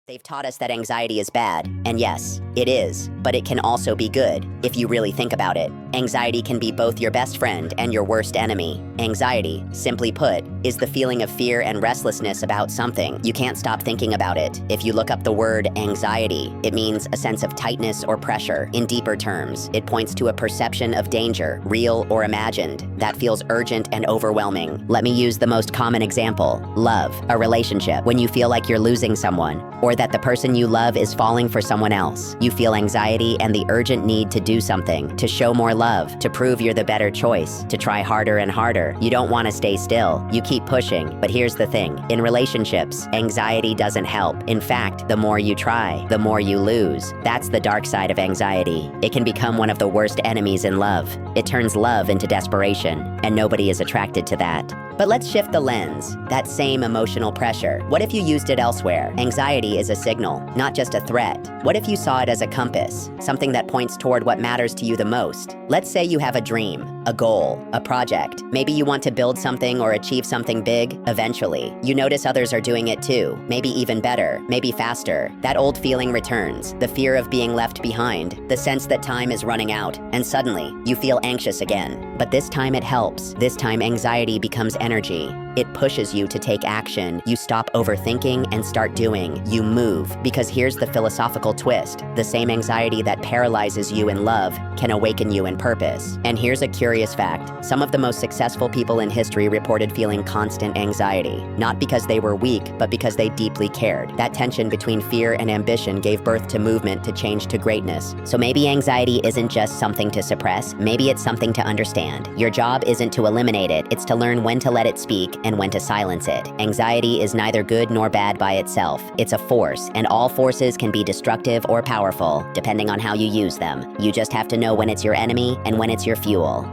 They've taught us that anxiety is bad, and yes, it is, but it can also be good, if you really think about it. Anxiety can be both your best friend and your worst enemy. Anxiety, simply put, is the feeling of fear and restlessness about something. You can't stop thinking about it. If you look up the word anxiety, it means a sense of tightness or pressure. In deeper terms, it points to a perception of danger, real or imagined, that feels urgent and overwhelming. Let me use the most common example: love, a relationship. When you feel like you're losing someone, or that the person you love is falling for someone else. You feel anxiety and the urgent need to do something, to show more love, to prove you're the better choice, to try harder and harder. You don't want to stay still. You keep pushing. But here's the thing. In relationships, anxiety doesn't help. In fact, the more you try, the more you lose. That's the dark side of anxiety. It can become one of the worst enemies in love. It turns love into desperation, and nobody is attracted to that. But let's shift the lens. That same emotional pressure. What if you used it elsewhere? Anxiety is a signal, not just a threat. What if you saw it as a compass, something that points toward what matters to you the most? Let's say you have a dream, a goal, a project. Maybe you want to build something or achieve something big eventually. You notice others are doing it too, maybe even better, maybe faster. That old feeling returns, the fear of being left behind, the sense that time is running out, and suddenly you feel anxious again. But this time it helps. This time anxiety becomes energy. It pushes you to take action. You stop overthinking and start doing. You move. Because here's the philosophical twist. The same anxiety that paralyzes you in love can awaken you in purpose. And here's a curious fact. Some of the most successful people in history reported feeling constant anxiety. Not because they were weak, but because they deeply cared. That tension between fear and ambition gave birth to movement, to change, to greatness. So maybe anxiety isn't just something to suppress. Maybe it's something to understand. Your job isn't to eliminate it. It's to learn when to let it speak and when to silence it. Anxiety is neither good nor bad by itself. It's a force, and all forces can be destructive or powerful, depending on how you use them. You just have to know when it's your enemy and when it's your fuel.